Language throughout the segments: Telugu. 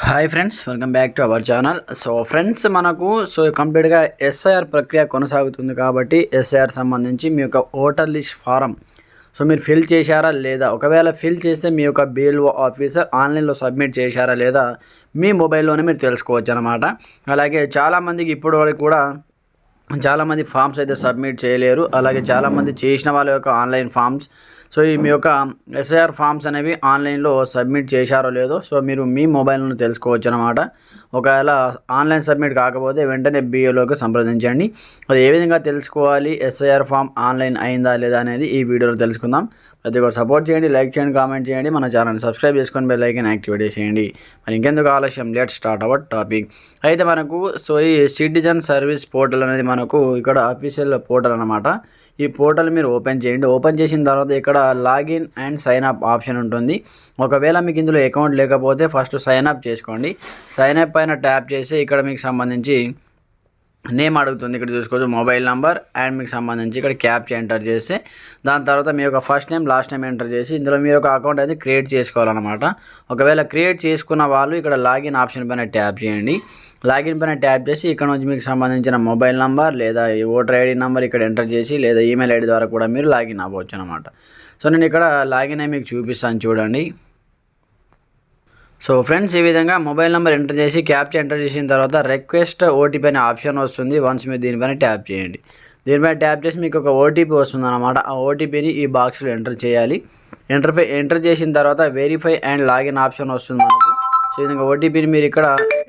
Hi friends, welcome back to our channel. So friends, మనకు కంప్లీట్గా ఎస్ఐఆర్ ప్రక్రియ కొనసాగుతుంది కాబట్టి ఎస్ఐఆర్ సంబంధించి మీ యొక్క ఓటర్ లిస్ట్ ఫారం మీరు ఫిల్ చేశారా లేదా, ఒకవేళ ఫిల్ చేస్తే మీ యొక్క బిఎల్ఓ ఆఫీసర్ ఆన్లైన్లో సబ్మిట్ చేశారా లేదా మీ మొబైల్లోనే మీరు తెలుసుకోవచ్చు అనమాట. అలాగే చాలామందికి ఇప్పటి వరకు కూడా చాలామంది ఫామ్స్ అయితే సబ్మిట్ చేయలేరు. అలాగే చాలామంది చేసిన వాళ్ళ యొక్క ఆన్లైన్ ఫామ్స్ ఈ మీ యొక్క ఎస్ఐఆర్ ఫామ్స్ అనేవి ఆన్లైన్లో సబ్మిట్ చేశారో లేదో మీరు మీ మొబైల్ను తెలుసుకోవచ్చు అనమాట. ఒకవేళ ఆన్లైన్ సబ్మిట్ కాకపోతే వెంటనే బిఏలోకి సంప్రదించండి. అది ఏ విధంగా తెలుసుకోవాలి, ఎస్ఐఆర్ ఫామ్ ఆన్లైన్ అయిందా లేదా అనేది ఈ వీడియోలో తెలుసుకుందాం. ప్రతి ఒక్కరు సపోర్ట్ చేయండి, లైక్ చేయండి, కామెంట్ చేయండి, మన ఛానల్ని సబ్స్క్రైబ్ చేసుకొని బెల్ ఐకాన్ యాక్టివేట్ చేయండి. మరి ఇంకెందుకు ఆలస్యం, లెట్ స్టార్ట్ అవర్ టాపిక్. అయితే మనకు ఈ సిటిజన్ సర్వీస్ పోర్టల్ అనేది మనకు ఇక్కడ అఫీషియల్ పోర్టల్ అనమాట. ఈ పోర్టల్ మీరు ఓపెన్ చేయండి. ఓపెన్ చేసిన తర్వాత ఇక్కడ login and sign up option ఉంటుంది. ఒకవేళ మీకు ఇందులో అకౌంట్ లేకపోతే ఫస్ట్ సైన్ అప్ చేసుకోండి. సైన్ అప్ పైన ట్యాప్ చేసి ఇక్కడ మీకు సంబంధించి నేమ్ అడుగుతుంది. ఇక్కడ చూసుకోవచ్చు మొబైల్ నెంబర్ అండ్ మీకు సంబంధించి ఇక్కడ క్యాప్చా ఎంటర్ చేసి దాని తర్వాత మీ యొక్క first name last name enter చేసి ఇందులో మీరు ఒక అకౌంట్ అనేది క్రియేట్ చేసుకోవాలన్నమాట. ఒకవేళ క్రియేట్ చేసుకున్న వాళ్ళు ఇక్కడ లాగిన్ ఆప్షన్ పైన ట్యాప్ చేయండి. లాగిన్ పైన ట్యాప్ చేసి ఇక్కడ నుంచి మీకు సంబంధించిన మొబైల్ నెంబర్ లేదా ఓటర్ ఐడి నెంబర్ ఇక్కడ ఎంటర్ చేసి లేదా ఈమెయిల్ ఐడి ద్వారా కూడా మీరు లాగిన్ అవ్వచ్చు అనమాట. నేను ఇక్కడ లాగిన్ అయ్యి మీకు చూపిస్తాను చూడండి. ఫ్రెండ్స్, ఈ విధంగా మొబైల్ నెంబర్ ఎంటర్ చేసి క్యాప్చా ఎంటర్ చేసిన తర్వాత రిక్వెస్ట్ ఓటీపీ అనే ఆప్షన్ వస్తుంది. వన్స్ మీరు దీనిపైన ట్యాప్ చేయండి. దీనిపైన ట్యాప్ చేసి మీకు ఒక ఓటీపీ వస్తుంది అనమాట. ఆ ఓటీపీని ఈ బాక్స్లో ఎంటర్ చేయాలి. ఎంటర్ చేసిన తర్వాత వెరిఫై అండ్ లాగిన్ ఆప్షన్ వస్తుంది మనకు. ఈ విధంగా ఓటీపీని మీరు ఇక్కడ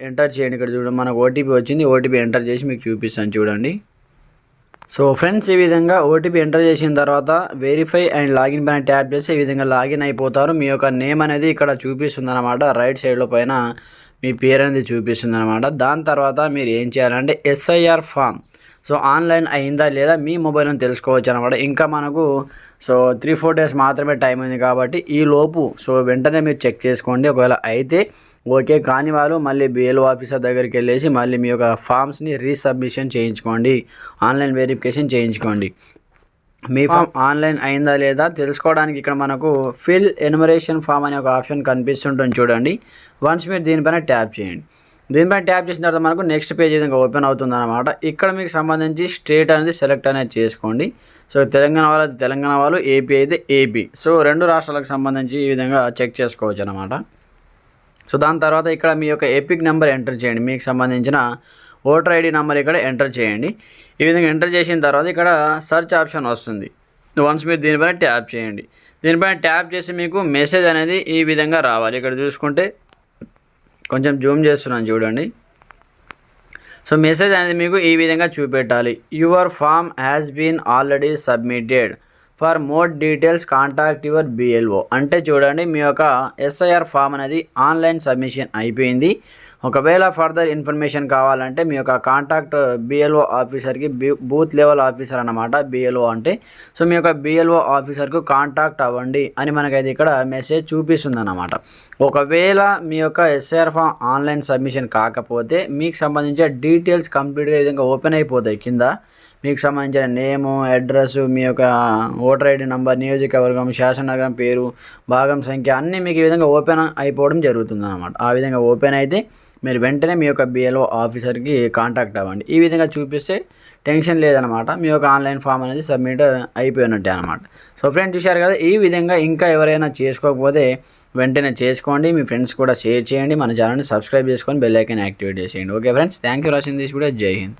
ఎంటర్ చేయండి. ఇక్కడ చూడండి, మనకు ఓటీపీ వచ్చింది. ఓటీపీ ఎంటర్ చేసి మీకు చూపిస్తాను చూడండి. ఫ్రెండ్స్, ఈ విధంగా ఓటీపీ ఎంటర్ చేసిన తర్వాత వెరిఫై అండ్ లాగిన్ పైన ట్యాప్ చేసి ఈ విధంగా లాగిన్ అయిపోతారు. మీ యొక్క నేమ్ అనేది ఇక్కడ చూపిస్తుంది అనమాట. రైట్ సైడ్లో పైన మీ పేరు అనేది చూపిస్తుంది అనమాట. దాని తర్వాత మీరు ఏం చేయాలంటే ఎస్ఐఆర్ ఫామ్ ఆన్లైన్ అయిందా లేదా మీ మొబైల్ని తెలుసుకోవచ్చు అనమాట. ఇంకా మనకు 3-4 డేస్ మాత్రమే టైం ఉంది కాబట్టి ఈ లోపు వెంటనే మీరు చెక్ చేసుకోండి. ఒకవేళ అయితే ఓకే, కాని వాళ్ళు మళ్ళీ బిఎల్ఓ ఆఫీసర్ దగ్గరికి వెళ్ళేసి మళ్ళీ మీ యొక్క ఫామ్స్ని రీసబ్మిషన్ చేయించుకోండి, ఆన్లైన్ వెరిఫికేషన్ చేయించుకోండి. మీ ఫామ్ ఆన్లైన్ అయిందా లేదా తెలుసుకోవడానికి ఇక్కడ మనకు ఫిల్ ఎన్యుమరేషన్ ఫామ్ అనే ఒక ఆప్షన్ కనిపిస్తుంటుంది చూడండి. వన్స్ మీరు దీనిపైన ట్యాప్ చేయండి. దీనిపైన ట్యాప్ చేసిన తర్వాత మనకు నెక్స్ట్ పేజ్ విధంగా ఓపెన్ అవుతుంది అనమాట. ఇక్కడ మీకు సంబంధించి స్టేట్ అనేది సెలెక్ట్ అనేది చేసుకోండి. తెలంగాణ వాళ్ళు తెలంగాణ వాళ్ళు, ఏపీ అయితే ఏపీ. రెండు రాష్ట్రాలకు సంబంధించి ఈ విధంగా చెక్ చేసుకోవచ్చు అనమాట. దాని తర్వాత ఇక్కడ మీ యొక్క ఎపిక్ నెంబర్ ఎంటర్ చేయండి. మీకు సంబంధించిన ఓటర్ ఐడి నెంబర్ ఇక్కడ ఎంటర్ చేయండి. ఈ విధంగా ఎంటర్ చేసిన తర్వాత ఇక్కడ సెర్చ్ ఆప్షన్ వస్తుంది. వన్స్ మీరు దీనిపైన ట్యాప్ చేయండి. దీనిపైన ట్యాప్ చేసి మీకు మెసేజ్ అనేది ఈ విధంగా రావాలి. ఇక్కడ చూసుకుంటే కొంచెం జూమ్ చేస్తున్నాను చూడండి. మెసేజ్ అనేది మీకు ఈ విధంగా చూపెట్టాలి. Your form has been already submitted, for more details contact your BLO. అంటే చూడండి, మీ యొక్క ఎస్ఐఆర్ ఫామ్ అనేది ఆన్లైన్ సబ్మిషన్ అయిపోయింది. ఒకవేళ ఫర్దర్ ఇన్ఫర్మేషన్ కావాలంటే మీ యొక్క కాంటాక్ట్ బిఎల్ఓ ఆఫీసర్కి, బూత్ లెవెల్ ఆఫీసర్ అన్నమాట బిఎల్ఓ అంటే. మీ యొక్క బిఎల్ఓ ఆఫీసర్కు కాంటాక్ట్ అవ్వండి అని మనకైతే ఇక్కడ మెసేజ్ చూపిస్తుంది అన్నమాట. ఒకవేళ మీ యొక్క ఎస్ఐఆర్ ఫామ్ ఆన్లైన్ సబ్మిషన్ కాకపోతే మీకు సంబంధించిన డీటెయిల్స్ కంప్లీట్గా ఈ విధంగా ఓపెన్ అయిపోతాయి. కింద మీకు సంబంధించిన నేము, అడ్రస్, మీ యొక్క ఓటర్ ఐడి నెంబర్, నియోజకవర్గం, శాసననగరం పేరు, భాగం సంఖ్య అన్నీ మీకు ఈ విధంగా ఓపెన్ అయిపోవడం జరుగుతుంది అన్నమాట. ఆ విధంగా ఓపెన్ అయితే మీరు వెంటనే మీ యొక్క బిఎల్ఓ ఆఫీసర్కి కాంటాక్ట్ అవ్వండి. ఈ విధంగా చూపిస్తే టెన్షన్ లేదనమాట. మీ యొక్క ఆన్లైన్ ఫామ్ అనేది సబ్మిట్ అయిపోయినట్టే అనమాట. ఫ్రెండ్స్, చూశారు కదా, ఈ విధంగా ఇంకా ఎవరైనా చేసుకోకపోతే వెంటనే చేసుకోండి. మీ ఫ్రెండ్స్ కూడా షేర్ చేయండి. మన ఛానల్ని సబ్స్క్రైబ్ చేసుకొని బెల్ ఐకాన్ యాక్టివేట్ చేసేయండి. Okay friends, thank you for watching this video. జై హింద్.